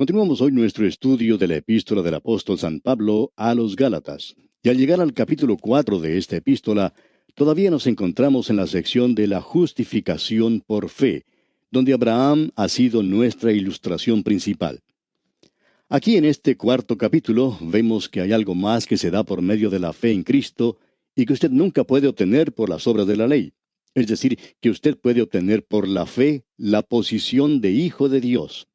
Continuamos hoy nuestro estudio de la epístola del apóstol San Pablo a los Gálatas. Y al llegar al capítulo 4 de esta epístola, todavía nos encontramos en la sección de la justificación por fe, donde Abraham ha sido nuestra ilustración principal. Aquí en este cuarto capítulo vemos que hay algo más que se da por medio de la fe en Cristo y que usted nunca puede obtener por las obras de la ley. Es decir, que usted puede obtener por la fe la posición de hijo de Dios.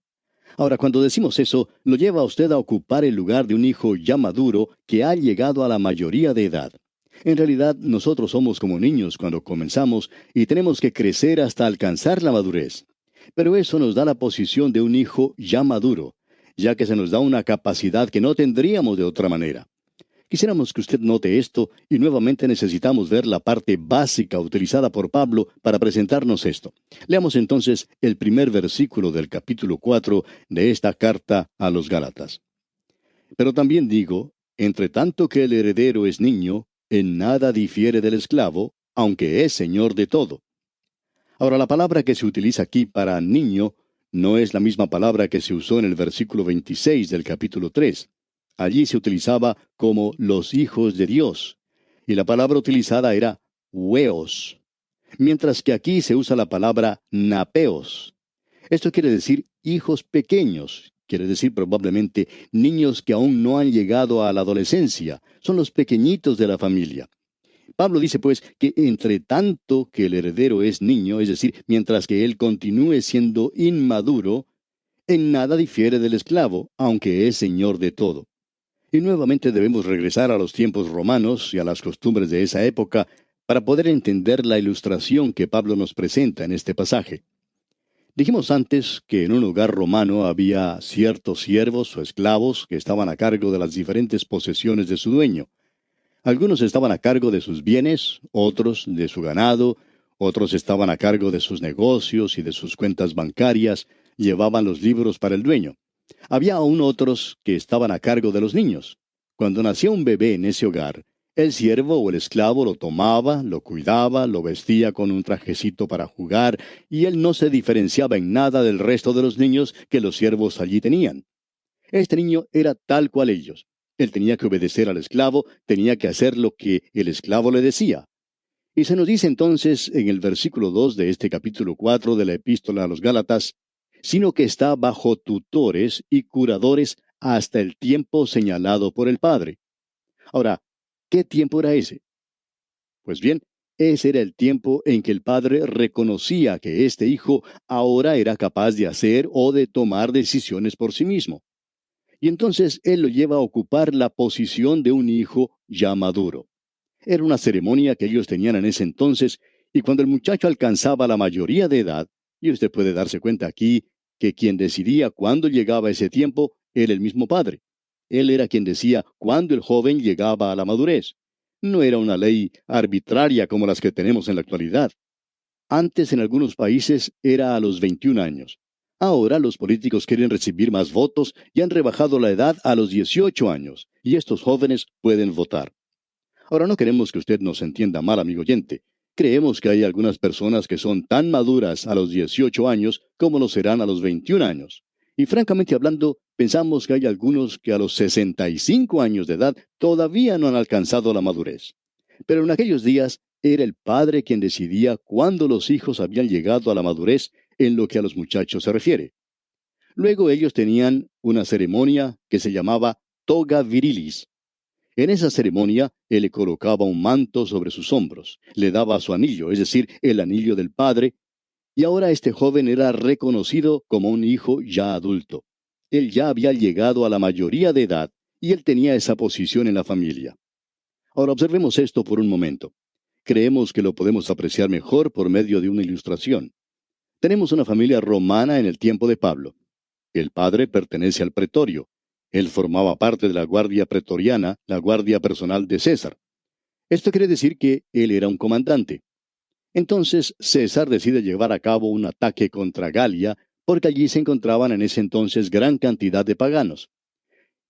Ahora, cuando decimos eso, lo lleva a usted a ocupar el lugar de un hijo ya maduro que ha llegado a la mayoría de edad. En realidad, nosotros somos como niños cuando comenzamos y tenemos que crecer hasta alcanzar la madurez. Pero eso nos da la posición de un hijo ya maduro, ya que se nos da una capacidad que no tendríamos de otra manera. Quisiéramos que usted note esto y nuevamente necesitamos ver la parte básica utilizada por Pablo para presentarnos esto. Leamos entonces el primer versículo del capítulo 4 de esta carta a los Gálatas. Pero también digo, entre tanto que el heredero es niño, en nada difiere del esclavo, aunque es señor de todo. Ahora, la palabra que se utiliza aquí para niño no es la misma palabra que se usó en el versículo 26 del capítulo 3. Allí se utilizaba como los hijos de Dios, y la palabra utilizada era hueos, mientras que aquí se usa la palabra napeos. Esto quiere decir hijos pequeños, quiere decir probablemente niños que aún no han llegado a la adolescencia, son los pequeñitos de la familia. Pablo dice pues que entre tanto que el heredero es niño, es decir, mientras que él continúe siendo inmaduro, en nada difiere del esclavo, aunque es señor de todo. Y nuevamente debemos regresar a los tiempos romanos y a las costumbres de esa época para poder entender la ilustración que Pablo nos presenta en este pasaje. Dijimos antes que en un hogar romano había ciertos siervos o esclavos que estaban a cargo de las diferentes posesiones de su dueño. Algunos estaban a cargo de sus bienes, otros de su ganado, otros estaban a cargo de sus negocios y de sus cuentas bancarias, llevaban los libros para el dueño. Había aún otros que estaban a cargo de los niños. Cuando nacía un bebé en ese hogar, el siervo o el esclavo lo tomaba, lo cuidaba, lo vestía con un trajecito para jugar, y él no se diferenciaba en nada del resto de los niños que los siervos allí tenían. Este niño era tal cual ellos. Él tenía que obedecer al esclavo, tenía que hacer lo que el esclavo le decía. Y se nos dice entonces en el versículo 2 de este capítulo 4 de la epístola a los Gálatas, sino que está bajo tutores y curadores hasta el tiempo señalado por el Padre. Ahora, ¿qué tiempo era ese? Pues bien, ese era el tiempo en que el Padre reconocía que este hijo ahora era capaz de hacer o de tomar decisiones por sí mismo. Y entonces él lo lleva a ocupar la posición de un hijo ya maduro. Era una ceremonia que ellos tenían en ese entonces, y cuando el muchacho alcanzaba la mayoría de edad, y usted puede darse cuenta aquí que quien decidía cuándo llegaba ese tiempo era el mismo padre. Él era quien decía cuándo el joven llegaba a la madurez. No era una ley arbitraria como las que tenemos en la actualidad. Antes en algunos países era a los 21 años. Ahora los políticos quieren recibir más votos y han rebajado la edad a los 18 años, y estos jóvenes pueden votar. Ahora no queremos que usted nos entienda mal, amigo oyente. Creemos que hay algunas personas que son tan maduras a los 18 años como lo serán a los 21 años. Y francamente hablando, pensamos que hay algunos que a los 65 años de edad todavía no han alcanzado la madurez. Pero en aquellos días era el padre quien decidía cuándo los hijos habían llegado a la madurez en lo que a los muchachos se refiere. Luego ellos tenían una ceremonia que se llamaba toga virilis. En esa ceremonia, él le colocaba un manto sobre sus hombros, le daba su anillo, es decir, el anillo del padre, y ahora este joven era reconocido como un hijo ya adulto. Él ya había llegado a la mayoría de edad, y él tenía esa posición en la familia. Ahora observemos esto por un momento. Creemos que lo podemos apreciar mejor por medio de una ilustración. Tenemos una familia romana en el tiempo de Pablo. El padre pertenece al pretorio. Él formaba parte de la guardia pretoriana, la guardia personal de César. Esto quiere decir que él era un comandante. Entonces César decide llevar a cabo un ataque contra Galia, porque allí se encontraban en ese entonces gran cantidad de paganos.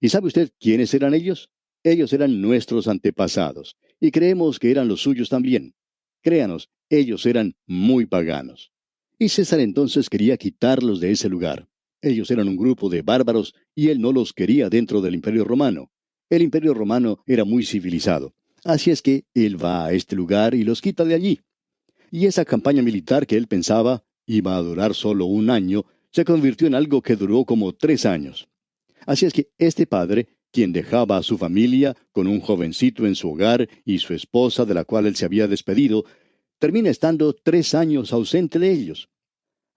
¿Y sabe usted quiénes eran ellos? Ellos eran nuestros antepasados, y creemos que eran los suyos también. Créanos, ellos eran muy paganos. Y César entonces quería quitarlos de ese lugar. Ellos eran un grupo de bárbaros y él no los quería dentro del Imperio Romano. El Imperio Romano era muy civilizado. Así es que él va a este lugar y los quita de allí. Y esa campaña militar que él pensaba iba a durar solo un año, se convirtió en algo que duró como 3 años. Así es que este padre, quien dejaba a su familia con un jovencito en su hogar y su esposa de la cual él se había despedido, termina estando 3 años ausente de ellos.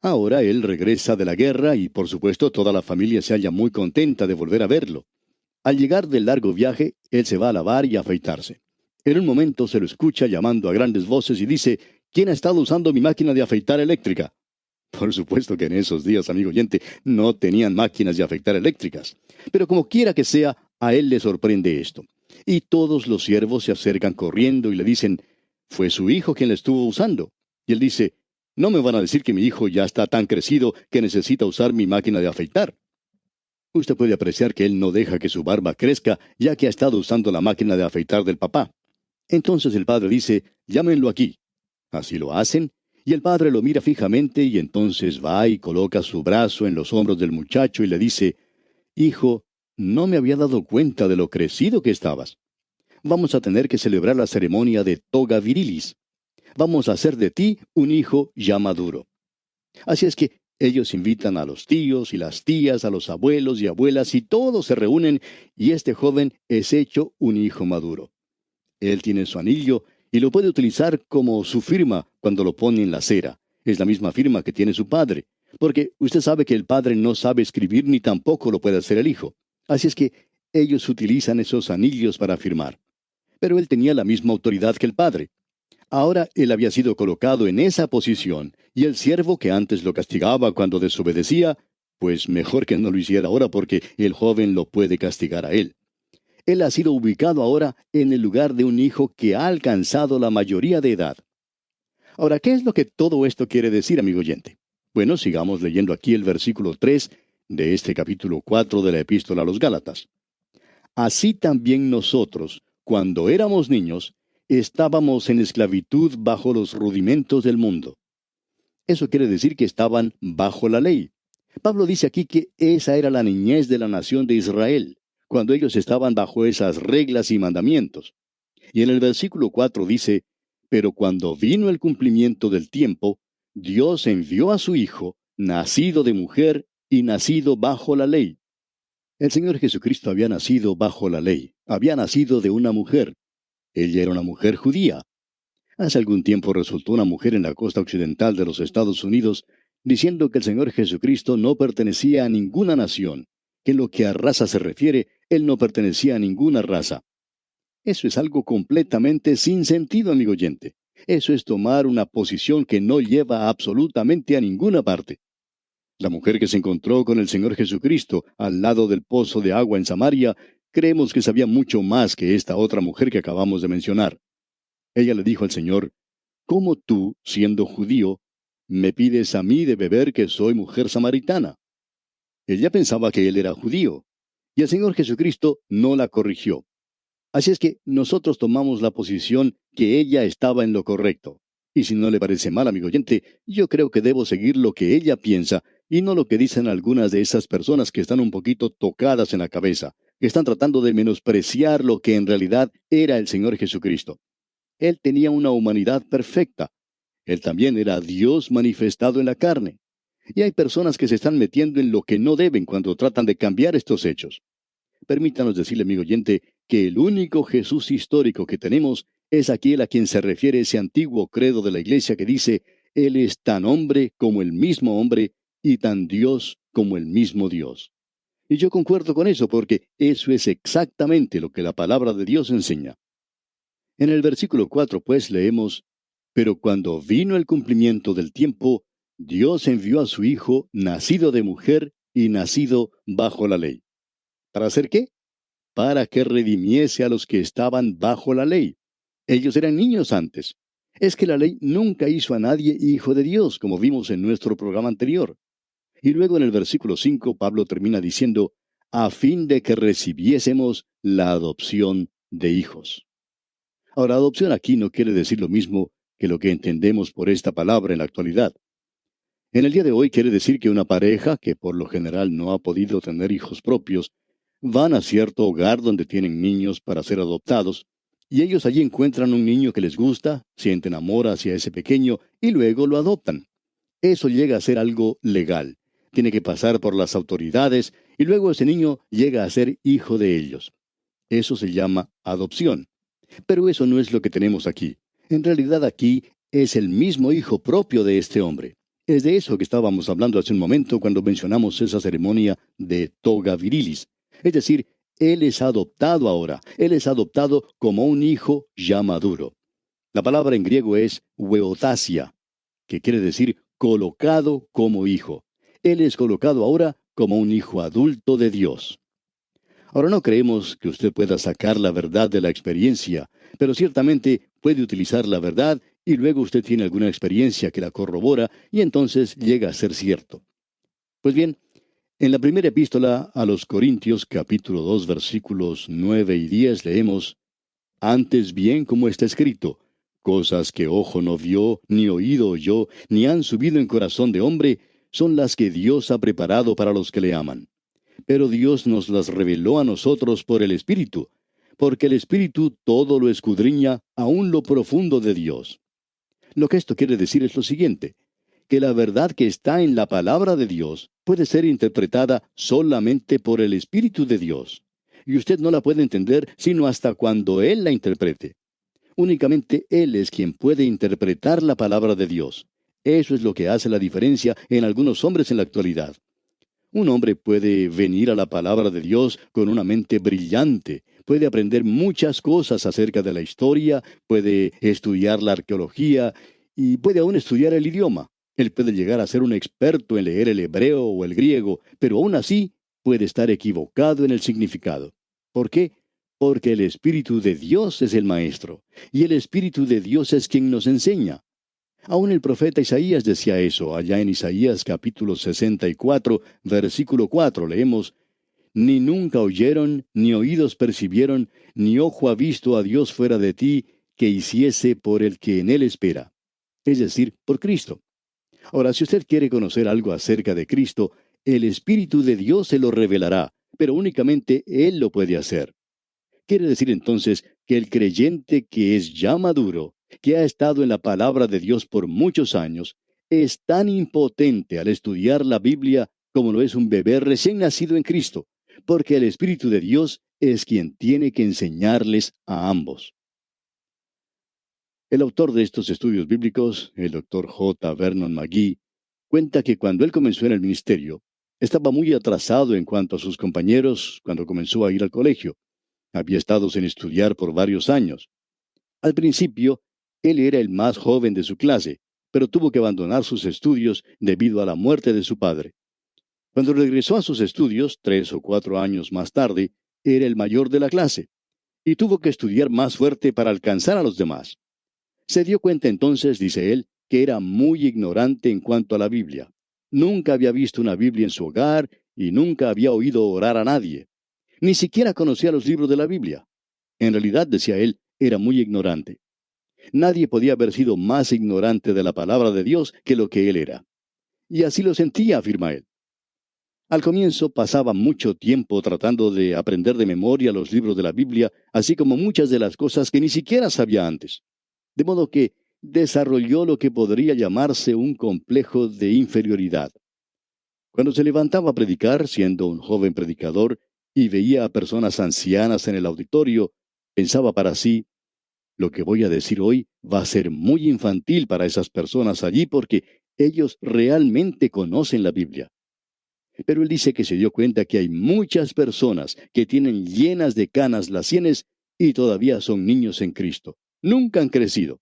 Ahora él regresa de la guerra y por supuesto toda la familia se halla muy contenta de volver a verlo. Al llegar del largo viaje, él se va a lavar y a afeitarse. En un momento se lo escucha llamando a grandes voces y dice: ¿Quién ha estado usando mi máquina de afeitar eléctrica? Por supuesto que en esos días, amigo oyente, no tenían máquinas de afeitar eléctricas. Pero como quiera que sea, a él le sorprende esto. Y todos los siervos se acercan corriendo y le dicen: fue su hijo quien la estuvo usando. Y él dice: no me van a decir que mi hijo ya está tan crecido que necesita usar mi máquina de afeitar. Usted puede apreciar que él no deja que su barba crezca, ya que ha estado usando la máquina de afeitar del papá. Entonces el padre dice: llámenlo aquí. Así lo hacen, y el padre lo mira fijamente y entonces va y coloca su brazo en los hombros del muchacho y le dice: hijo, no me había dado cuenta de lo crecido que estabas. Vamos a tener que celebrar la ceremonia de toga virilis. Vamos a hacer de ti un hijo ya maduro. Así es que ellos invitan a los tíos y las tías, a los abuelos y abuelas, y todos se reúnen, y este joven es hecho un hijo maduro. Él tiene su anillo y lo puede utilizar como su firma cuando lo pone en la cera. Es la misma firma que tiene su padre, porque usted sabe que el padre no sabe escribir ni tampoco lo puede hacer el hijo. Así es que ellos utilizan esos anillos para firmar. Pero él tenía la misma autoridad que el padre. Ahora él había sido colocado en esa posición, y el siervo que antes lo castigaba cuando desobedecía, pues mejor que no lo hiciera ahora porque el joven lo puede castigar a él. Él ha sido ubicado ahora en el lugar de un hijo que ha alcanzado la mayoría de edad. Ahora, ¿qué es lo que todo esto quiere decir, amigo oyente? Bueno, sigamos leyendo aquí el versículo 3 de este capítulo 4 de la Epístola a los Gálatas. Así también nosotros, cuando éramos niños, estábamos en esclavitud bajo los rudimentos del mundo. Eso quiere decir que estaban bajo la ley. Pablo dice aquí que esa era la niñez de la nación de Israel, cuando ellos estaban bajo esas reglas y mandamientos. Y en el versículo 4 dice: pero cuando vino el cumplimiento del tiempo, Dios envió a su Hijo, nacido de mujer y nacido bajo la ley. El Señor Jesucristo había nacido bajo la ley, había nacido de una mujer. Ella era una mujer judía. Hace algún tiempo resultó una mujer en la costa occidental de los Estados Unidos diciendo que el Señor Jesucristo no pertenecía a ninguna nación, que en lo que a raza se refiere, Él no pertenecía a ninguna raza. Eso es algo completamente sin sentido, amigo oyente. Eso es tomar una posición que no lleva absolutamente a ninguna parte. La mujer que se encontró con el Señor Jesucristo al lado del pozo de agua en Samaria, creemos que sabía mucho más que esta otra mujer que acabamos de mencionar. Ella le dijo al Señor: ¿cómo tú, siendo judío, me pides a mí de beber que soy mujer samaritana? Ella pensaba que él era judío, y el Señor Jesucristo no la corrigió. Así es que nosotros tomamos la posición que ella estaba en lo correcto. Y si no le parece mal, amigo oyente, yo creo que debo seguir lo que ella piensa y no lo que dicen algunas de esas personas que están un poquito tocadas en la cabeza, que están tratando de menospreciar lo que en realidad era el Señor Jesucristo. Él tenía una humanidad perfecta. Él también era Dios manifestado en la carne. Y hay personas que se están metiendo en lo que no deben cuando tratan de cambiar estos hechos. Permítanos decirle, amigo oyente, que el único Jesús histórico que tenemos es aquel a quien se refiere ese antiguo credo de la Iglesia que dice: Él es tan hombre como el mismo hombre y tan Dios como el mismo Dios. Y yo concuerdo con eso porque eso es exactamente lo que la palabra de Dios enseña. En el versículo 4, pues, leemos: pero cuando vino el cumplimiento del tiempo, Dios envió a su Hijo, nacido de mujer y nacido bajo la ley. ¿Para hacer qué? Para que redimiese a los que estaban bajo la ley. Ellos eran niños antes. Es que la ley nunca hizo a nadie hijo de Dios, como vimos en nuestro programa anterior. Y luego en el versículo 5, Pablo termina diciendo: a fin de que recibiésemos la adopción de hijos. Ahora, adopción aquí no quiere decir lo mismo que lo que entendemos por esta palabra en la actualidad. En el día de hoy quiere decir que una pareja que por lo general no ha podido tener hijos propios, van a cierto hogar donde tienen niños para ser adoptados, y ellos allí encuentran un niño que les gusta, sienten amor hacia ese pequeño y luego lo adoptan. Eso llega a ser algo legal. Tiene que pasar por las autoridades y luego ese niño llega a ser hijo de ellos. Eso se llama adopción. Pero eso no es lo que tenemos aquí. En realidad aquí es el mismo hijo propio de este hombre. Es de eso que estábamos hablando hace un momento cuando mencionamos esa ceremonia de toga virilis. Es decir, él es adoptado ahora. Él es adoptado como un hijo ya maduro. La palabra en griego es weotasia, que quiere decir colocado como hijo. Él es colocado ahora como un hijo adulto de Dios. Ahora no creemos que usted pueda sacar la verdad de la experiencia, pero ciertamente puede utilizar la verdad y luego usted tiene alguna experiencia que la corrobora y entonces llega a ser cierto. Pues bien, en la primera epístola a los Corintios capítulo 2 versículos 9 y 10 leemos, antes bien como está escrito, cosas que ojo no vio, ni oído oyó, ni han subido en corazón de hombre, son las que Dios ha preparado para los que le aman. Pero Dios nos las reveló a nosotros por el Espíritu, porque el Espíritu todo lo escudriña, aun lo profundo de Dios. Lo que esto quiere decir es lo siguiente, que la verdad que está en la palabra de Dios puede ser interpretada solamente por el Espíritu de Dios. Y usted no la puede entender sino hasta cuando Él la interprete. Únicamente Él es quien puede interpretar la palabra de Dios. Eso es lo que hace la diferencia en algunos hombres en la actualidad. Un hombre puede venir a la palabra de Dios con una mente brillante, puede aprender muchas cosas acerca de la historia, puede estudiar la arqueología y puede aún estudiar el idioma. Él puede llegar a ser un experto en leer el hebreo o el griego, pero aún así puede estar equivocado en el significado. ¿Por qué? Porque el Espíritu de Dios es el Maestro, y el Espíritu de Dios es quien nos enseña. Aún el profeta Isaías decía eso, allá en Isaías capítulo 64, versículo 4, leemos, ni nunca oyeron, ni oídos percibieron, ni ojo ha visto a Dios fuera de ti, que hiciese por el que en él espera. Es decir, por Cristo. Ahora, si usted quiere conocer algo acerca de Cristo, el Espíritu de Dios se lo revelará, pero únicamente Él lo puede hacer. Quiere decir entonces que el creyente que es ya maduro, que ha estado en la palabra de Dios por muchos años, es tan impotente al estudiar la Biblia como lo es un bebé recién nacido en Cristo, porque el Espíritu de Dios es quien tiene que enseñarles a ambos. El autor de estos estudios bíblicos, el doctor J. Vernon McGee, cuenta que cuando él comenzó en el ministerio, estaba muy atrasado en cuanto a sus compañeros cuando comenzó a ir al colegio. Había estado sin estudiar por varios años. Al principio, él era el más joven de su clase, pero tuvo que abandonar sus estudios debido a la muerte de su padre. Cuando regresó a sus estudios, 3 o 4 años más tarde, era el mayor de la clase, y tuvo que estudiar más fuerte para alcanzar a los demás. Se dio cuenta entonces, dice él, que era muy ignorante en cuanto a la Biblia. Nunca había visto una Biblia en su hogar y nunca había oído orar a nadie. Ni siquiera conocía los libros de la Biblia. En realidad, decía él, era muy ignorante. Nadie podía haber sido más ignorante de la palabra de Dios que lo que él era. Y así lo sentía, afirma él. Al comienzo pasaba mucho tiempo tratando de aprender de memoria los libros de la Biblia, así como muchas de las cosas que ni siquiera sabía antes. De modo que desarrolló lo que podría llamarse un complejo de inferioridad. Cuando se levantaba a predicar, siendo un joven predicador, y veía a personas ancianas en el auditorio, pensaba para sí, lo que voy a decir hoy va a ser muy infantil para esas personas allí porque ellos realmente conocen la Biblia. Pero él dice que se dio cuenta que hay muchas personas que tienen llenas de canas las sienes y todavía son niños en Cristo. Nunca han crecido.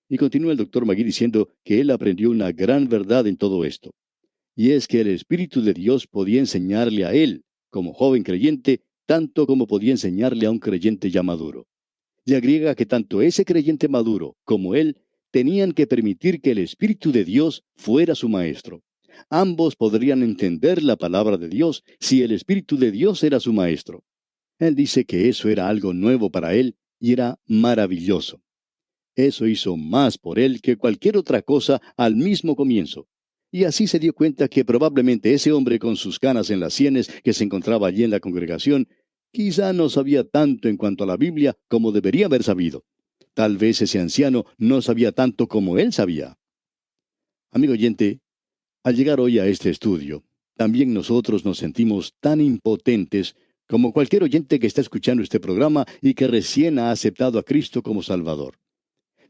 Y continúa el doctor Magui diciendo que él aprendió una gran verdad en todo esto. Y es que el Espíritu de Dios podía enseñarle a él, como joven creyente, tanto como podía enseñarle a un creyente ya maduro. Y agrega que tanto ese creyente maduro como él tenían que permitir que el Espíritu de Dios fuera su maestro. Ambos podrían entender la palabra de Dios si el Espíritu de Dios era su maestro. Él dice que eso era algo nuevo para él y era maravilloso. Eso hizo más por él que cualquier otra cosa al mismo comienzo. Y así se dio cuenta que probablemente ese hombre con sus canas en las sienes que se encontraba allí en la congregación, quizá no sabía tanto en cuanto a la Biblia como debería haber sabido. Tal vez ese anciano no sabía tanto como él sabía. Amigo oyente, al llegar hoy a este estudio, también nosotros nos sentimos tan impotentes como cualquier oyente que está escuchando este programa y que recién ha aceptado a Cristo como Salvador.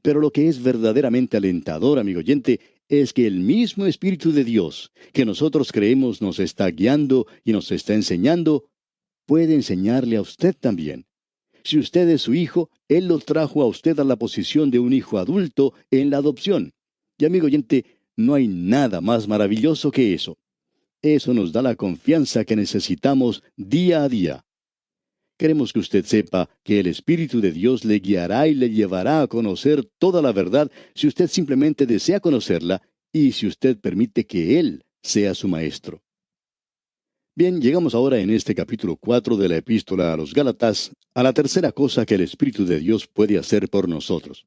Pero lo que es verdaderamente alentador, amigo oyente, es que el mismo Espíritu de Dios, que nosotros creemos nos está guiando y nos está enseñando, puede enseñarle a usted también. Si usted es su hijo, Él lo trajo a usted a la posición de un hijo adulto en la adopción. Y amigo oyente, no hay nada más maravilloso que eso. Eso nos da la confianza que necesitamos día a día. Queremos que usted sepa que el Espíritu de Dios le guiará y le llevará a conocer toda la verdad si usted simplemente desea conocerla y si usted permite que Él sea su maestro. Bien, llegamos ahora en este capítulo 4 de la epístola a los Gálatas a la tercera cosa que el Espíritu de Dios puede hacer por nosotros.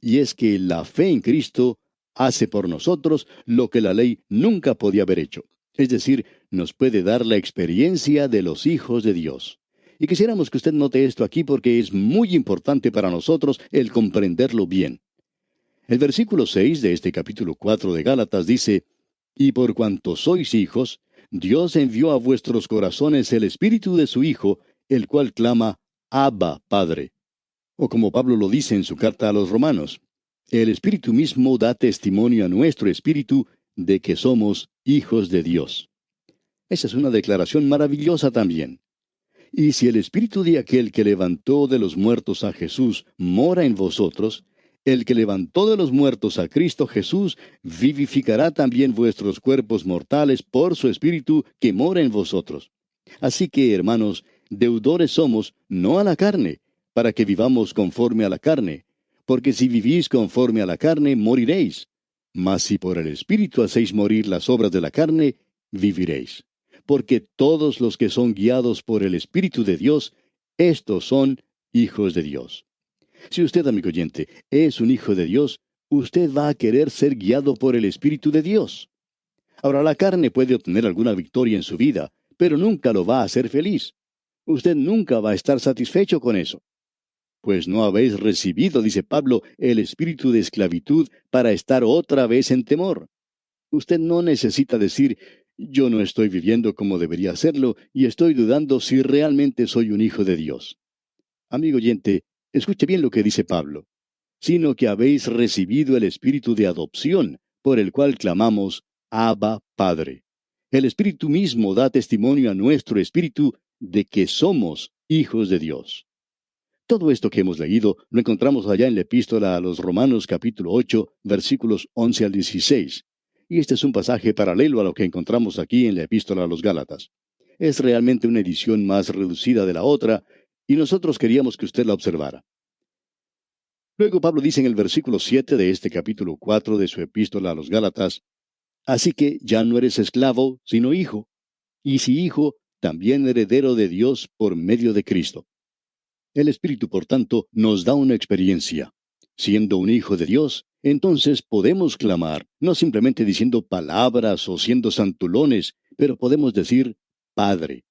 Y es que la fe en Cristo hace por nosotros lo que la ley nunca podía haber hecho. Es decir, nos puede dar la experiencia de los hijos de Dios. Y quisiéramos que usted note esto aquí porque es muy importante para nosotros el comprenderlo bien. El versículo 6 de este capítulo 4 de Gálatas dice, «Y por cuanto sois hijos, Dios envió a vuestros corazones el Espíritu de su Hijo, el cual clama, Abba, Padre». O como Pablo lo dice en su carta a los Romanos, «El Espíritu mismo da testimonio a nuestro espíritu de que somos hijos de Dios». Esa es una declaración maravillosa también. Y si el Espíritu de aquel que levantó de los muertos a Jesús mora en vosotros, el que levantó de los muertos a Cristo Jesús vivificará también vuestros cuerpos mortales por su Espíritu que mora en vosotros. Así que, hermanos, deudores somos, no a la carne, para que vivamos conforme a la carne. Porque si vivís conforme a la carne, moriréis. Mas si por el Espíritu hacéis morir las obras de la carne, viviréis. Porque todos los que son guiados por el Espíritu de Dios, estos son hijos de Dios. Si usted, amigo oyente, es un hijo de Dios, usted va a querer ser guiado por el Espíritu de Dios. Ahora, la carne puede obtener alguna victoria en su vida, pero nunca lo va a hacer feliz. Usted nunca va a estar satisfecho con eso. Pues no habéis recibido, dice Pablo, el espíritu de esclavitud para estar otra vez en temor. Usted no necesita decir, yo no estoy viviendo como debería hacerlo y estoy dudando si realmente soy un hijo de Dios. Amigo oyente, escuche bien lo que dice Pablo, sino que habéis recibido el espíritu de adopción, por el cual clamamos, Abba, Padre. El Espíritu mismo da testimonio a nuestro espíritu de que somos hijos de Dios. Todo esto que hemos leído lo encontramos allá en la epístola a los Romanos capítulo 8, versículos 11 al 16. Y este es un pasaje paralelo a lo que encontramos aquí en la epístola a los Gálatas. Es realmente una edición más reducida de la otra, y nosotros queríamos que usted la observara. Luego Pablo dice en el versículo 7 de este capítulo 4 de su epístola a los Gálatas, «Así que ya no eres esclavo, sino hijo, y si hijo, también heredero de Dios por medio de Cristo». El Espíritu, por tanto, nos da una experiencia. Siendo un hijo de Dios, entonces podemos clamar, no simplemente diciendo palabras o siendo santulones, pero podemos decir, Padre.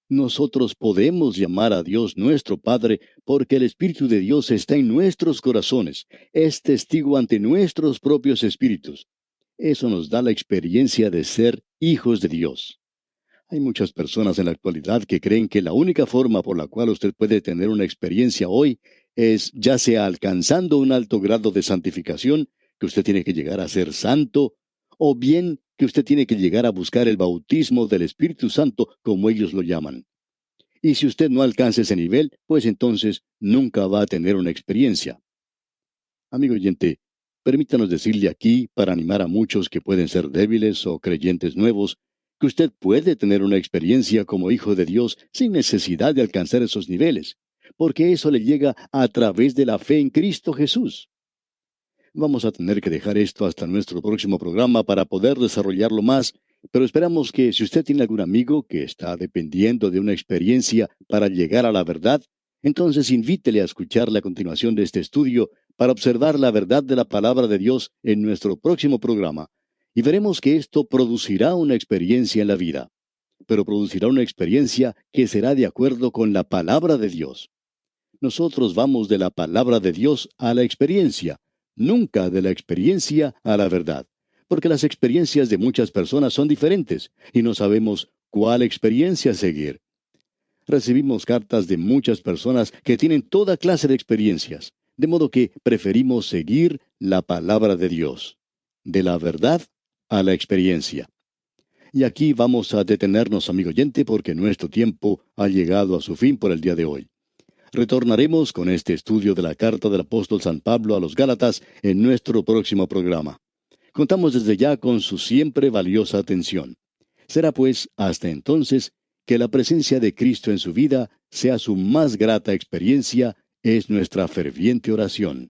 Nosotros podemos llamar a Dios nuestro Padre porque el Espíritu de Dios está en nuestros corazones, es testigo ante nuestros propios espíritus. Eso nos da la experiencia de ser hijos de Dios. Hay muchas personas en la actualidad que creen que la única forma por la cual usted puede tener una experiencia hoy es ya sea alcanzando un alto grado de santificación, que usted tiene que llegar a ser santo, o bien que usted tiene que llegar a buscar el bautismo del Espíritu Santo, como ellos lo llaman. Y si usted no alcanza ese nivel, pues entonces nunca va a tener una experiencia. Amigo oyente, permítanos decirle aquí, para animar a muchos que pueden ser débiles o creyentes nuevos, que usted puede tener una experiencia como hijo de Dios sin necesidad de alcanzar esos niveles, porque eso le llega a través de la fe en Cristo Jesús. Vamos a tener que dejar esto hasta nuestro próximo programa para poder desarrollarlo más, pero esperamos que si usted tiene algún amigo que está dependiendo de una experiencia para llegar a la verdad, entonces invítele a escuchar la continuación de este estudio para observar la verdad de la palabra de Dios en nuestro próximo programa. y veremos que esto producirá una experiencia en la vida, pero producirá una experiencia que será de acuerdo con la palabra de Dios. Nosotros vamos de la palabra de Dios a la experiencia, nunca de la experiencia a la verdad, porque las experiencias de muchas personas son diferentes y no sabemos cuál experiencia seguir. Recibimos cartas de muchas personas que tienen toda clase de experiencias, de modo que preferimos seguir la palabra de Dios, de la verdad a la experiencia. Y aquí vamos a detenernos, amigo oyente, porque nuestro tiempo ha llegado a su fin por el día de hoy. Retornaremos con este estudio de la carta del apóstol San Pablo a los Gálatas en nuestro próximo programa. Contamos desde ya con su siempre valiosa atención. Será pues hasta entonces que la presencia de Cristo en su vida sea su más grata experiencia, es nuestra ferviente oración.